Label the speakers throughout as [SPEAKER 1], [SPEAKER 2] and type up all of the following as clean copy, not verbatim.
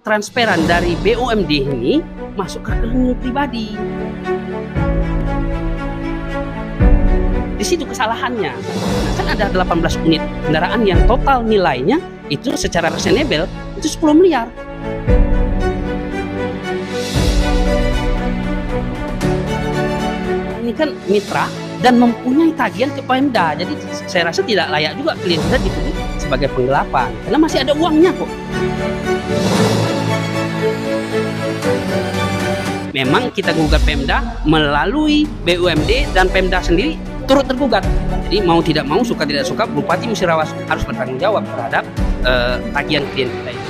[SPEAKER 1] transferan dari BUMD ini masuk ke rekening pribadi. Di situ kesalahannya. Nah, kan ada 18 unit kendaraan yang total nilainya itu secara reasonable itu 10 miliar. Ini kan mitra dan mempunyai tagihan ke Pemda. Jadi saya rasa tidak layak juga klien kita dituduh sebagai penggelapan karena masih ada uangnya kok. Memang kita gugat Pemda melalui BUMD dan Pemda sendiri turut tergugat. Jadi mau tidak mau, suka tidak suka, Bupati Musirawas harus bertanggung jawab terhadap tagihan klien kita ini.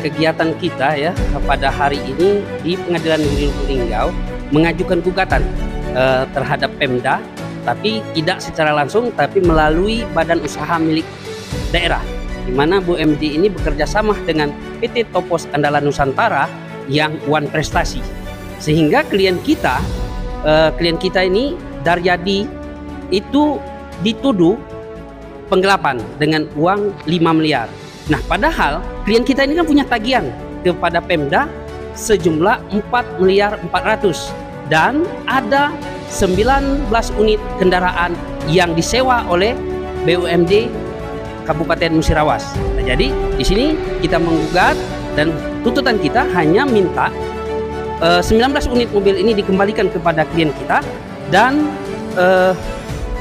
[SPEAKER 1] Kegiatan kita ya pada hari ini di Pengadilan Negeri Lubuk Linggau mengajukan gugatan terhadap Pemda, tapi tidak secara langsung, tapi melalui badan usaha milik daerah, di mana BUMD ini bekerja sama dengan PT Topos Andalan Nusantara yang One Prestasi, sehingga klien kita ini Daryadi itu dituduh penggelapan dengan uang 5 miliar. Nah, padahal klien kita ini kan punya tagihan kepada Pemda sejumlah 4 miliar 400 dan ada 19 unit kendaraan yang disewa oleh BUMD Kabupaten Musirawas. Nah, jadi di sini kita menggugat dan tuntutan kita hanya minta 19 unit mobil ini dikembalikan kepada klien kita dan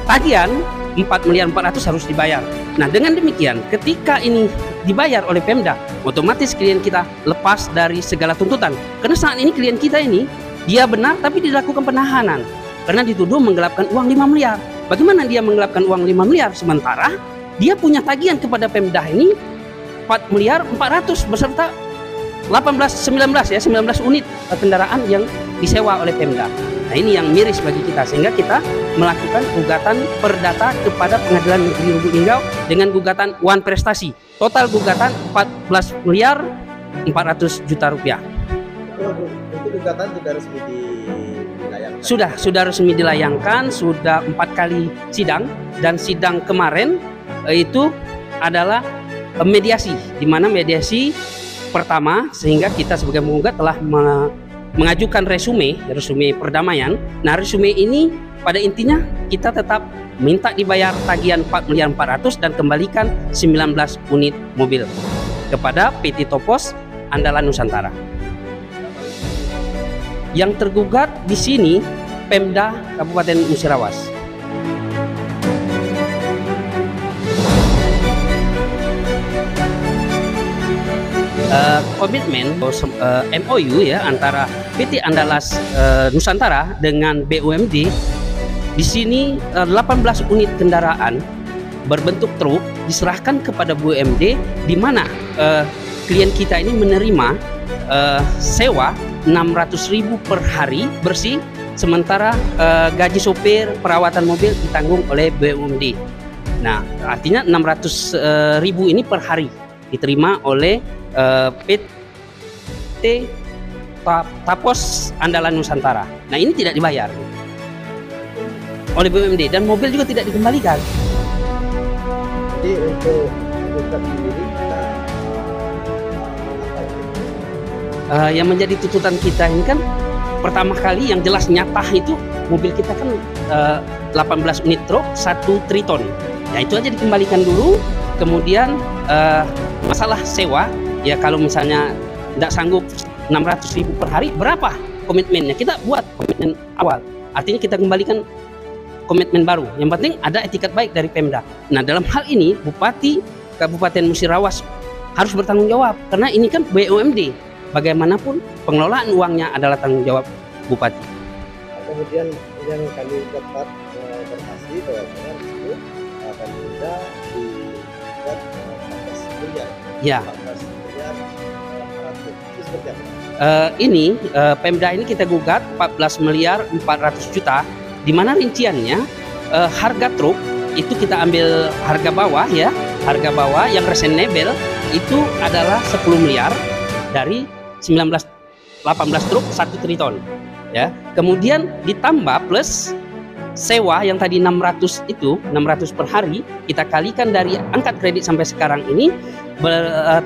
[SPEAKER 1] tagihan 4 miliar 400 harus dibayar. Nah, dengan demikian ketika ini dibayar oleh Pemda, otomatis klien kita lepas dari segala tuntutan. Karena saat ini klien kita ini dia benar tapi dilakukan penahanan karena dituduh menggelapkan uang 5 miliar. Bagaimana dia menggelapkan uang 5 miliar sementara dia punya tagihan kepada Pemda ini 4 miliar 400 beserta 19 unit kendaraan yang disewa oleh Pemda. Nah, ini yang miris bagi kita, sehingga kita melakukan gugatan perdata kepada Pengadilan Negeri Lubuk Linggau dengan gugatan One Prestasi. Total gugatan 14 miliar 400 juta rupiah.
[SPEAKER 2] Itu gugatan sudah resmi dilayangkan?
[SPEAKER 1] Sudah resmi dilayangkan, sudah 4 kali sidang, dan sidang kemarin itu adalah mediasi, di mana mediasi pertama sehingga kita sebagai penggugat telah mengajukan resume perdamaian. Nah, resume ini pada intinya kita tetap minta dibayar tagihan 4 miliar 400 dan kembalikan 19 unit mobil kepada PT Topos Andalan Nusantara. Yang tergugat di sini Pemda Kabupaten Musirawas. Komitmen MOU ya antara PT Andalas Nusantara dengan BUMD. Di sini 18 unit kendaraan berbentuk truk diserahkan kepada BUMD, di mana klien kita ini menerima sewa 600.000 per hari bersih, sementara gaji sopir, perawatan mobil ditanggung oleh BUMD. Nah, artinya 600.000 ini per hari diterima oleh PT Topos Andalan Nusantara. Nah, ini tidak dibayar oleh BUMD dan mobil juga tidak dikembalikan.
[SPEAKER 2] Jadi untuk sendiri
[SPEAKER 1] yang menjadi tuntutan kita ini kan pertama kali yang jelas nyata itu mobil kita kan 18 unit truk 1 triton. Ya, itu aja dikembalikan dulu. Kemudian masalah sewa, ya kalau misalnya tidak sanggup 600.000 per hari, berapa komitmennya? Kita buat komitmen awal, artinya kita kembalikan komitmen baru. Yang penting ada etikat baik dari Pemda. Nah, dalam hal ini Bupati Kabupaten Musirawas harus bertanggung jawab karena ini kan BUMD. Bagaimanapun pengelolaan uangnya adalah tanggung jawab Bupati.
[SPEAKER 2] Kemudian yang kami dapat informasi bahwa itu Pemda dibuat 14 miliar.
[SPEAKER 1] Ya.
[SPEAKER 2] 14 miliar 400. Itu seperti apa?
[SPEAKER 1] Ini Pemda ini kita gugat 14 miliar 400 juta, di mana rinciannya harga truk itu kita ambil harga bawah ya, harga bawah yang reasonable itu adalah 10 miliar dari 18 truk 1 triton ya. Kemudian ditambah plus sewa yang tadi 600 itu, 600 per hari, kita kalikan dari angkat kredit sampai sekarang ini,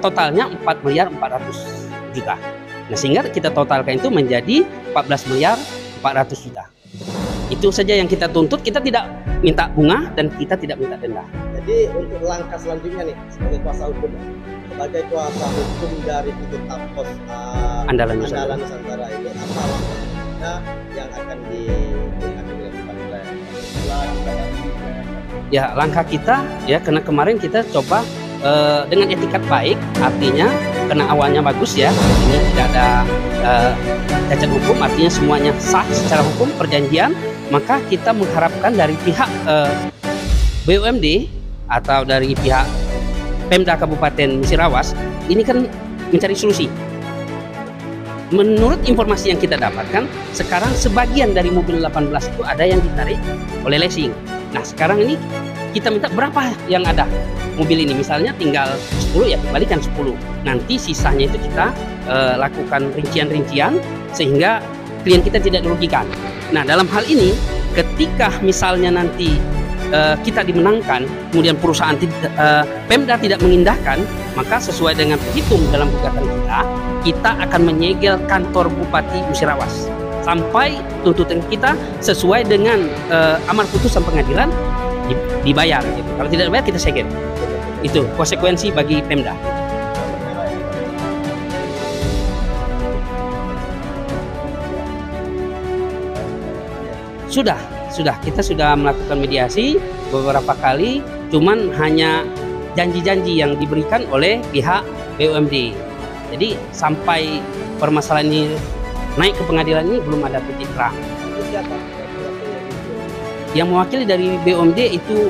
[SPEAKER 1] totalnya 4 miliar 400 juta. Nah, sehingga kita totalkan itu menjadi 14 miliar 400 juta. Itu saja yang kita tuntut, kita tidak minta bunga dan kita tidak minta denda.
[SPEAKER 2] Jadi untuk langkah selanjutnya nih, sebagai kuasa hukum dari PT Tapos Andalan Nusantara ini, apa langkah yang akan dilakukan oleh
[SPEAKER 1] ya, langkah kita ya, karena kemarin kita coba dengan etikat baik, artinya karena awalnya bagus ya, ini tidak ada cacat hukum, artinya semuanya sah secara hukum perjanjian, maka kita mengharapkan dari pihak BUMD atau dari pihak Pemda Kabupaten Musirawas ini kan mencari solusi. Menurut informasi yang kita dapatkan, sekarang sebagian dari mobil 18 itu ada yang ditarik oleh leasing. Nah, sekarang ini kita minta berapa yang ada mobil ini, misalnya tinggal 10 ya kembalikan 10. Nanti sisanya itu kita lakukan rincian-rincian sehingga klien kita tidak dirugikan. Nah, dalam hal ini ketika misalnya nanti kita dimenangkan, kemudian perusahaan Pemda tidak mengindahkan, maka sesuai dengan petitum dalam gugatan kita akan menyegel kantor Bupati Musirawas sampai tuntutan kita sesuai dengan amar putusan pengadilan dibayar. Gitu. Kalau tidak dibayar kita segel. Itu konsekuensi bagi Pemda. Sudah, kita sudah melakukan mediasi beberapa kali, cuman hanya janji-janji yang diberikan oleh pihak BUMD. Jadi sampai permasalahan ini naik ke pengadilan ini belum ada titik terang. Yang mewakili dari BUMD itu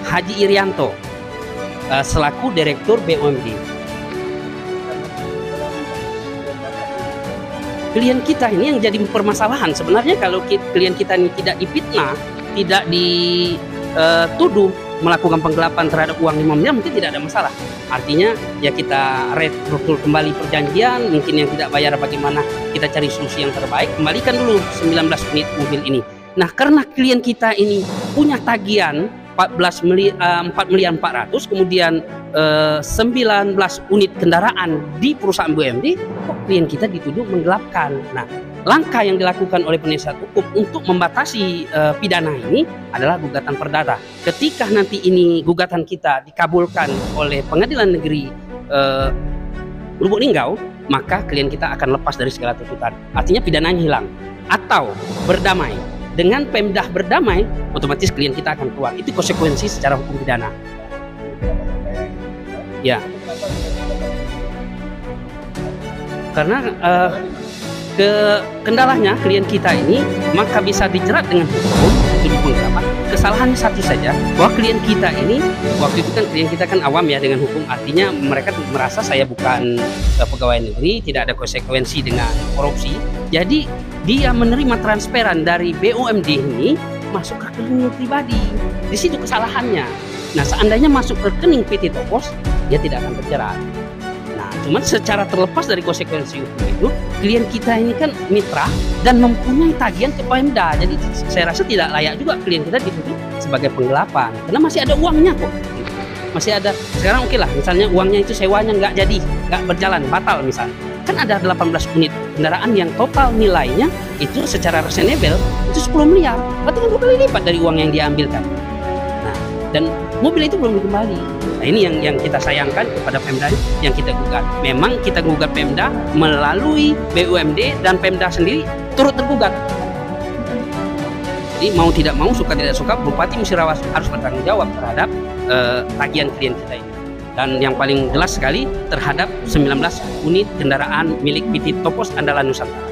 [SPEAKER 1] Haji Irianto selaku Direktur BUMD. Klien kita ini yang jadi permasalahan sebenarnya. Kalau klien kita ini tidak difitnah, tidak dituduh melakukan penggelapan terhadap uang 5 miliar, mungkin tidak ada masalah. Artinya ya kita restruktur kembali perjanjian, mungkin yang tidak bayar bagaimana kita cari solusi yang terbaik, kembalikan dulu 19 unit mobil ini. Nah, karena klien kita ini punya tagihan 4 miliar 400, kemudian 19 unit kendaraan di perusahaan BUMD, kok klien kita dituduh menggelapkan. Nah, langkah yang dilakukan oleh penasihat hukum untuk membatasi pidana ini adalah gugatan perdata. Ketika nanti ini gugatan kita dikabulkan oleh Pengadilan Negeri Lubuk Linggau, maka klien kita akan lepas dari segala tuntutan. Artinya pidananya hilang atau berdamai. Dengan Pemda berdamai, otomatis klien kita akan keluar. Itu konsekuensi secara hukum pidana. Ya. Karena kendalanya klien kita ini maka bisa dijerat dengan hukum tuduh penggelapan. Kesalahannya satu saja, bahwa klien kita ini waktu itu kan klien kita kan awam ya dengan hukum, artinya mereka merasa saya bukan pegawai negeri, tidak ada konsekuensi dengan korupsi. Jadi dia menerima transferan dari BUMD ini masuk ke rekening pribadi. Di situ kesalahannya. Nah, seandainya masuk ke rekening PT Tapos, dia tidak akan terjerat. Nah, cuman secara terlepas dari konsekuensi hukum itu, klien kita ini kan mitra dan mempunyai tagihan ke Pemda. Jadi saya rasa tidak layak juga klien kita dituduh sebagai penggelapan, karena masih ada uangnya kok. Masih ada. Sekarang oke lah, misalnya uangnya itu sewanya nggak jadi, nggak berjalan, batal misalnya. Kan ada 18 unit kendaraan yang total nilainya itu secara reasonable itu 10 miliar. Berarti kan 2 kali lipat dari uang yang diambilkan. Nah, dan mobil itu belum dikembali. Nah, ini yang kita sayangkan kepada Pemda yang kita gugat. Memang kita gugat Pemda melalui BUMD dan Pemda sendiri turut tergugat. Jadi mau tidak mau, suka tidak suka, Bupati Musirawas harus bertanggung jawab terhadap tagihan klien kita ini. Dan yang paling jelas sekali terhadap 19 unit kendaraan milik PT Tapos Andalan Nusantara.